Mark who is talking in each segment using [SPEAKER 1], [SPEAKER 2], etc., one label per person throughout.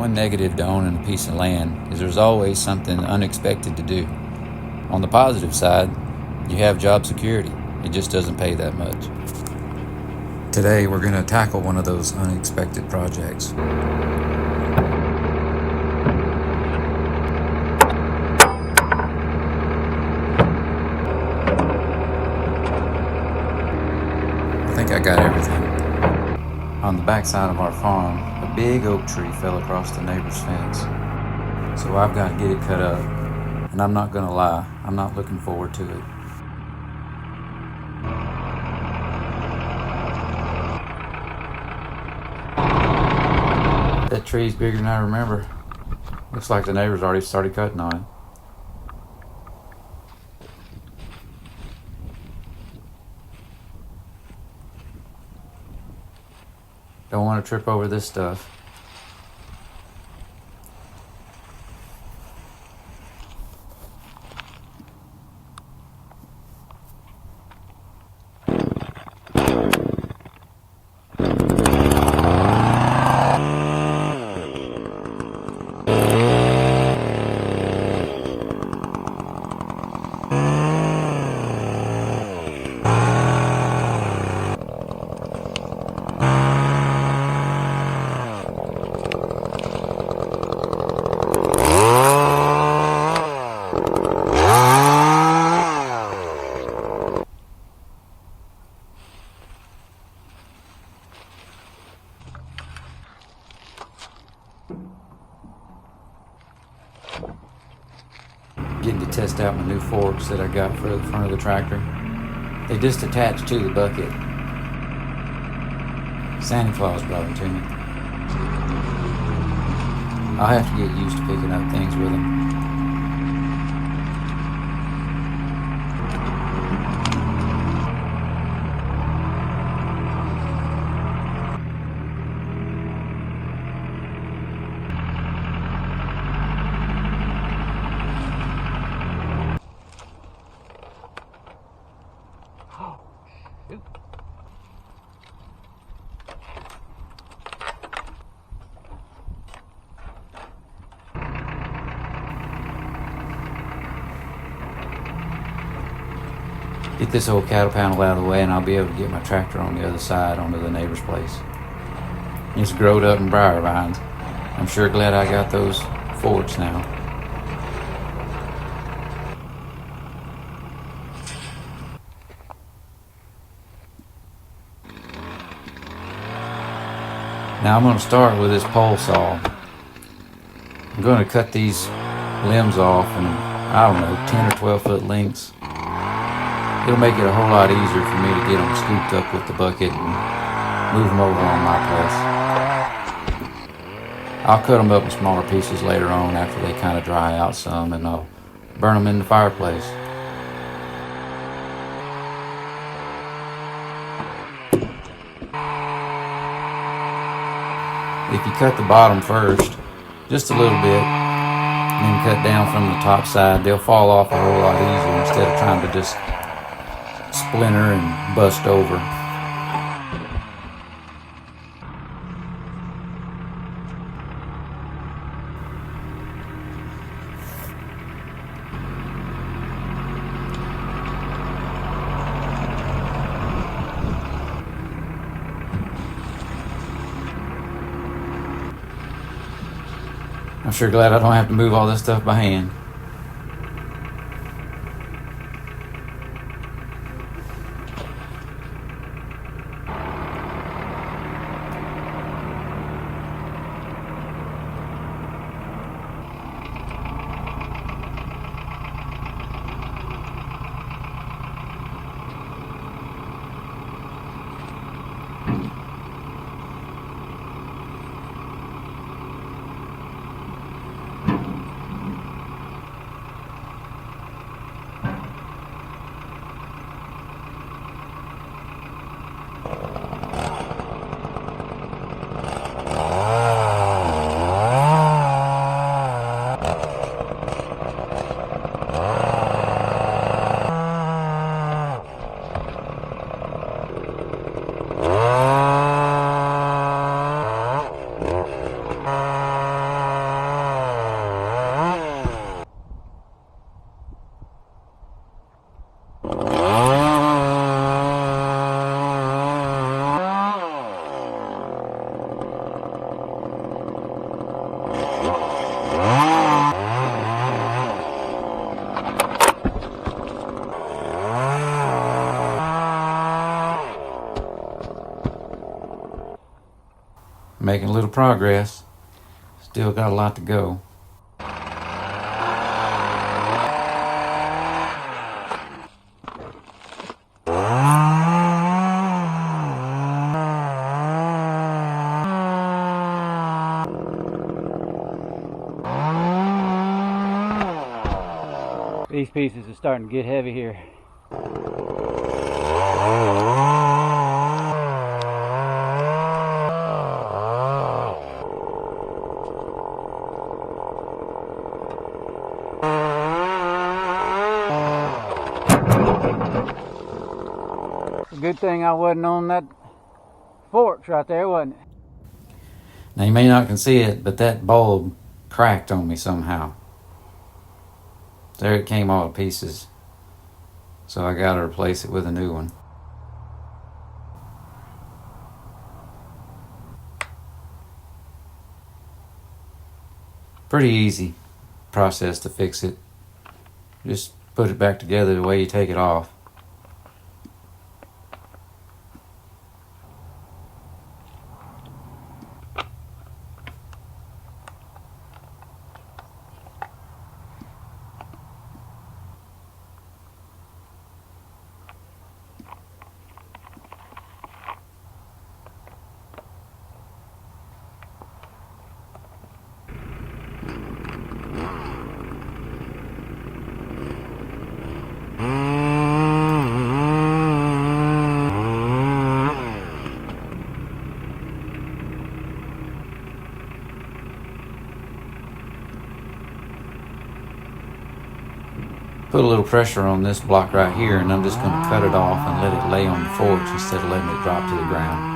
[SPEAKER 1] One negative to owning a piece of land is there's always something unexpected to do. On the positive side, you have job security. It just doesn't pay that much. Today, we're going to tackle one of those unexpected projects. I think I got everything. On the backside of our farm, a big oak tree fell across the neighbor's fence. So I've got to get it cut up. And I'm not going to lie, I'm not looking forward to it. That tree's bigger than I remember. Looks like the neighbors already started cutting on it. Don't want to trip over this stuff. Getting to test out my new forks that I got for the front of the tractor. They just attach to the bucket. Santa Claus brought them to me. I'll have to get used to picking up things with them. Get this old cattle panel out of the way and I'll be able to get my tractor on the other side onto the neighbor's place. It's growed up in briar vines. I'm sure glad I got those forks now. Now I'm going to start with this pole saw. I'm going to cut these limbs off in, I don't know, 10 or 12 foot lengths. It'll make it a whole lot easier for me to get them scooped up with the bucket and move them over on my place. I'll cut them up in smaller pieces later on after they kind of dry out some, and I'll burn them in the fireplace. If you cut the bottom first, just a little bit, and then cut down from the top side, they'll fall off a whole lot easier instead of trying to just splinter and bust over. I'm sure glad I don't have to move all this stuff by hand. making a little progress. Still got a lot to go.
[SPEAKER 2] These pieces are starting to get heavy here. Good thing I wasn't on that forks right there, wasn't it?
[SPEAKER 1] Now you may not can see it, but that bulb cracked on me somehow. There it came all to pieces. So I got to replace it with a new one. Pretty easy process to fix it. Just put it back together the way you take it off. Put a little pressure on this block right here, and I'm just going to cut it off and let it lay on the forks instead of letting it drop to the ground.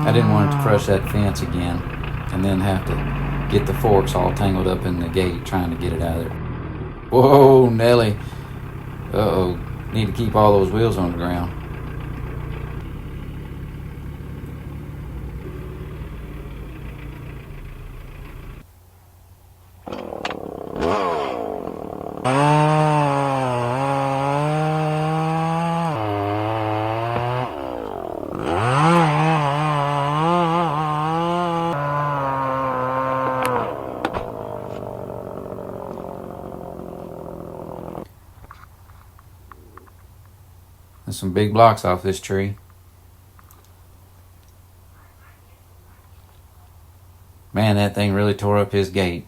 [SPEAKER 1] I didn't want it to crush that fence again and then have to get the forks all tangled up in the gate trying to get it out of there. Whoa, Nelly. Uh-oh. Need to keep all those wheels on the ground. There's some big blocks off this tree. Man, that thing really tore up his gate.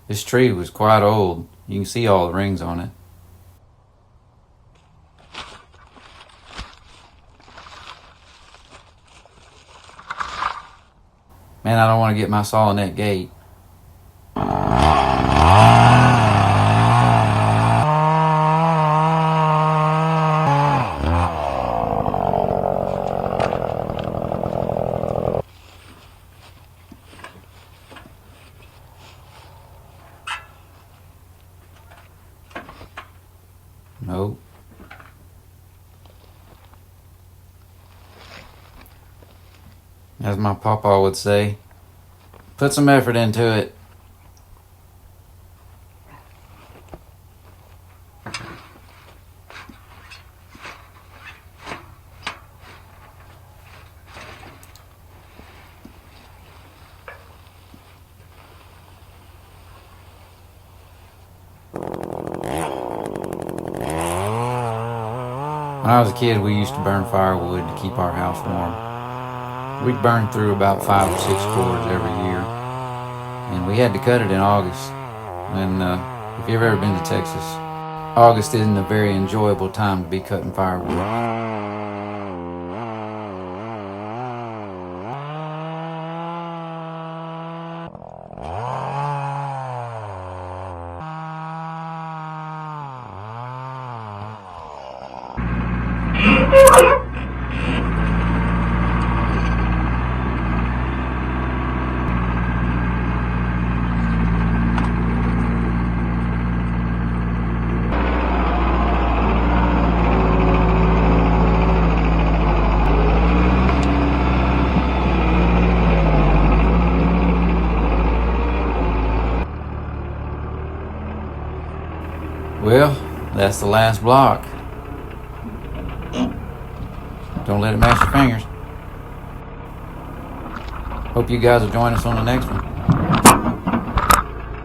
[SPEAKER 1] This tree was quite old. You can see all the rings on it. Man, I don't want to get my saw in that gate. Nope. As my papa would say, put some effort into it. When I was a kid, we used to burn firewood to keep our house warm. We'd burn through about 5 or 6 cords every year. And we had to cut it in August. And if you've ever been to Texas, August isn't a very enjoyable time to be cutting firewood. Well, That's the last block. Don't let it mess your fingers. Hope you guys will join us on the next one.